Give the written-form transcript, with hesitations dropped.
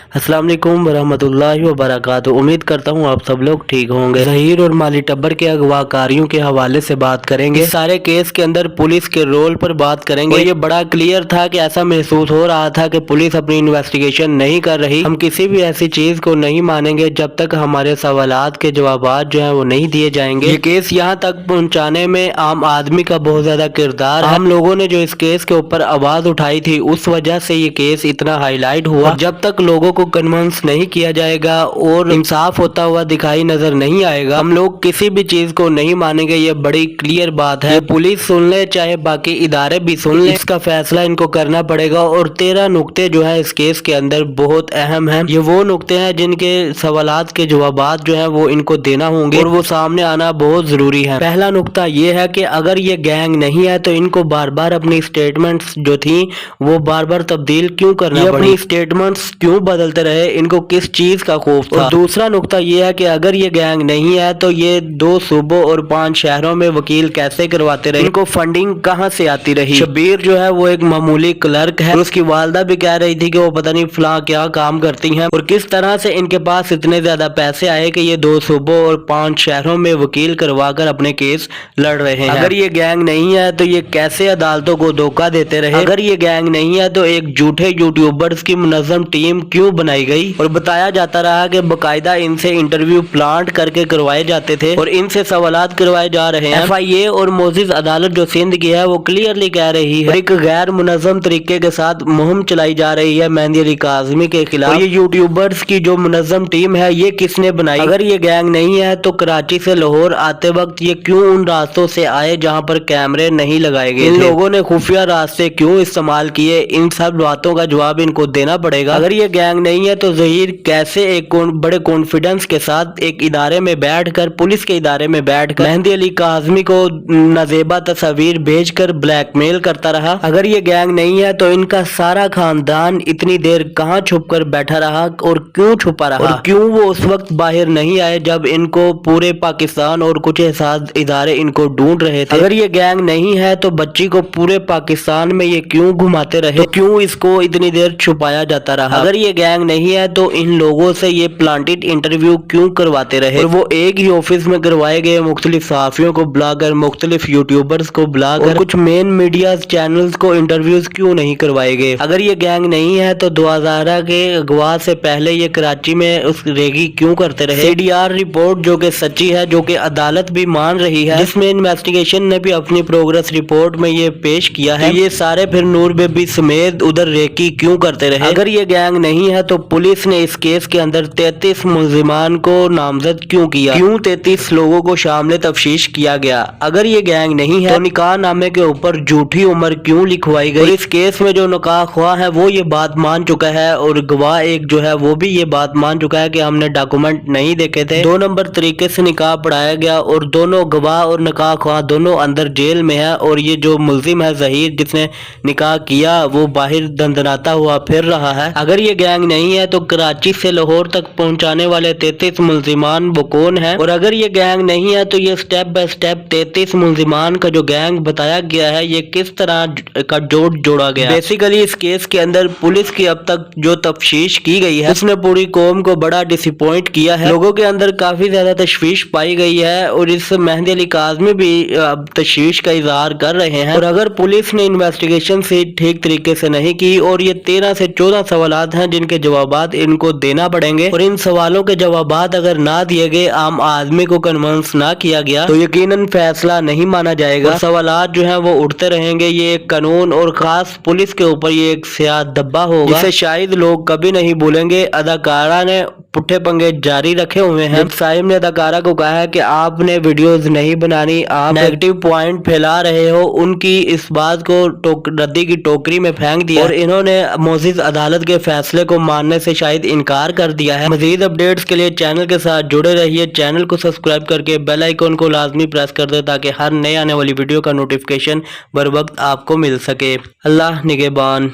अस्सलाम वालेकुम वरहमतुल्लाहि वबरकातुहू। उम्मीद करता हूँ आप सब लोग ठीक होंगे। ज़हीर और माली टब्बर के अगवाकारियों के हवाले से बात करेंगे। इस सारे केस के अंदर पुलिस के रोल पर बात करेंगे। और ये बड़ा क्लियर था कि ऐसा महसूस हो रहा था कि पुलिस अपनी इन्वेस्टिगेशन नहीं कर रही। हम किसी भी ऐसी चीज को नहीं मानेंगे जब तक हमारे सवालात के जवाबात जो है वो नहीं दिए जाएंगे। ये केस यहाँ तक पहुँचाने में आम आदमी का बहुत ज्यादा किरदार है। हम लोगों ने जो इस केस के ऊपर आवाज उठाई थी उस वजह से ये केस इतना हाईलाइट हुआ। जब तक लोगों को कन्विंस नहीं किया जाएगा और इंसाफ होता हुआ दिखाई नजर नहीं आएगा, हम लोग किसी भी चीज को नहीं मानेंगे। ये बड़ी क्लियर बात है। पुलिस सुन ले चाहे बाकी इदारे भी सुन ले, इसका फैसला इनको करना पड़ेगा। और 13 नुक्ते जो है इस केस के अंदर बहुत अहम हैं। ये वो नुक्ते हैं जिनके सवालात के जवाबात जो है वो इनको देना होंगे और वो सामने आना बहुत जरूरी है। पहला नुक्ता ये है कि अगर ये गैंग नहीं है तो इनको बार बार अपनी स्टेटमेंट्स जो थी वो बार बार तब्दील क्यों करना पड़ी, अपनी स्टेटमेंट्स क्यों बदलते रहे, इनको किस चीज का खौफ था। और दूसरा नुक्ता ये है कि अगर ये गैंग नहीं है तो ये 2 सूबों और 5 शहरों में वकील कैसे करवाते रहे, इनको फंडिंग कहाँ से आती रही। शबीर जो है वो एक मामूली क्लर्क है और उसकी वालदा भी कह रही थी कि वो पता नहीं फलां क्या काम करती हैं और किस तरह से इनके पास इतने ज्यादा पैसे आए कि ये 2 सूबों और 5 शहरों में वकील करवा कर अपने केस लड़ रहे हैं। अगर ये गैंग नहीं है तो ये कैसे अदालतों को धोखा देते रहे। अगर ये गैंग नहीं है तो एक झूठे यूट्यूबर्स की मुनज़्ज़म टीम क्यों बनाई गई और बताया जाता रहा कि बकायदा इनसे इंटरव्यू प्लांट करके करवाए जाते थे और इनसे सवालात करवाए जा रहे हैं। FIA और मोजिज अदालत जो सिंध की है वो क्लियरली कह रही है एक गैर मुनज़्ज़म तरीके के साथ मुहिम चलाई जा रही है मेहंदी अली काज़मी के खिलाफ। और ये यूट्यूबर्स की जो मुनज़्ज़म टीम है ये किसने बनाई। अगर ये गैंग नहीं है तो कराची से लाहौर आते वक्त ये क्यों उन रास्तों से आए जहाँ पर कैमरे नहीं लगाए गए। इन लोगों ने खुफिया रास्ते क्यों इस्तेमाल किए, इन सब बातों का जवाब इनको देना पड़ेगा। अगर ये गैंग नहीं है तो ज़हीर कैसे एक बड़े कॉन्फिडेंस के साथ एक इदारे में बैठकर, पुलिस के इदारे में बैठकर मेहंदी अली काज़मी को नाजेबा तस्वीर भेजकर ब्लैकमेल करता रहा। अगर ये गैंग नहीं है तो इनका सारा खानदान इतनी देर कहाँ छुप कर बैठा रहा और क्यों छुपा रहा और क्यों वो उस वक्त बाहर नहीं आए जब इनको पूरे पाकिस्तान और कुछ एहसास इदारे इनको ढूंढ रहे थे। अगर ये गैंग नहीं है तो बच्ची को पूरे पाकिस्तान में ये क्यों घुमाते रहे, तो क्यों इसको इतनी देर छुपाया जाता रहा। अगर ये गैंग नहीं है तो इन लोगों से ये प्लांटेड इंटरव्यू क्यों करवाते रहे और वो एक ही ऑफिस में करवाए गए मुख्तलिफ सहाफियों को बुलाकर, मुख्तलिफ यूट्यूबर्स को बुलाकर, कुछ मेन मीडिया चैनल्स को इंटरव्यूज क्यों नहीं करवाए गए। अगर ये गैंग नहीं है तो 2000 के अगवा से पहले ये कराची में उस रेगी क्यों करते रहे। CDR रिपोर्ट जो कि सच्ची है, जो कि अदालत भी मान रही है, जिसमें इन्वेस्टिगेशन ने भी अपनी प्रोग्रेस रिपोर्ट में ये पेश किया है, तो ये सारे फिर नूर बेबी समेत उधर रेकी क्यों करते रहे। अगर ये गैंग नहीं है तो पुलिस ने इस केस के अंदर 33 मुल्जिमान को नामजद क्यों किया, क्यों 33 लोगों को शामिल तफ्तीश किया गया। अगर ये गैंग नहीं है तो निकाह नामे के ऊपर झूठी उम्र क्यों लिखवाई गई। और इस केस में जो निकाह ख्वाह है वो ये बात मान चुका है और गवाह एक जो है वो भी ये बात मान चुका है कि हमने डॉक्यूमेंट नहीं देखे थे। 2 नंबर तरीके से निकाह पढ़ाया गया और दोनों गवाह और निकाह ख्वाह दोनों अंदर जेल में है और ये जो मुल्जिम है ज़हीर जिसने निकाह किया वो बाहर दंदनाता हुआ फिर रहा है। अगर ये गैंग नहीं है तो कराची से लाहौर तक पहुंचाने वाले 33 मुल्जिमान वो कौन है। और अगर ये गैंग नहीं है तो ये स्टेप बाय स्टेप 33 मुल्जिमान का जो गैंग बताया गया है ये किस तरह का जोड़ा गया। बेसिकली इस केस के अंदर पुलिस की अब तक जो तफ्तीश की गई है उसने पूरी कौम को बड़ा डिसअपॉइंट किया है। लोगों के अंदर काफी ज्यादा तशवीश पाई गई है और इस मेहंदी अली काज़मी भी अब तशवीश का इजहार कर रहे हैं। और अगर पुलिस ने इन्वेस्टिगेशन से ठीक तरीके से नहीं की और ये 13 से 14 सवालात हैं जिनके जवाबात इनको देना पड़ेंगे और इन सवालों के जवाबात अगर ना दिए गए, आम आदमी को कन्विंस ना किया गया तो यकीनन फैसला नहीं माना जाएगा। सवालात जो है वो उठते रहेंगे। ये एक कानून और खास पुलिस के ऊपर ये एक स्याह धब्बा होगा जिसे शायद लोग कभी नहीं भूलेंगे। अदाकारा ने पुट्ठे पंगे जारी रखे हुए हैं। साहिब ने अदाकारा को कहा है कि आपने वीडियोस नहीं बनानी, आप नेगेटिव पॉइंट फैला रहे हो। उनकी इस बात को रद्दी की टोकरी में फेंक दिया और इन्होंने मोजिज अदालत के फैसले को मानने से शायद इनकार कर दिया है। मजीद अपडेट्स के लिए चैनल के साथ जुड़े रहिए। चैनल को सब्सक्राइब करके बेल आइकन को लाजमी प्रेस कर दे ताकि हर नए आने वाली वीडियो का नोटिफिकेशन बर वक्त आपको मिल सके। अल्लाह निगहबान।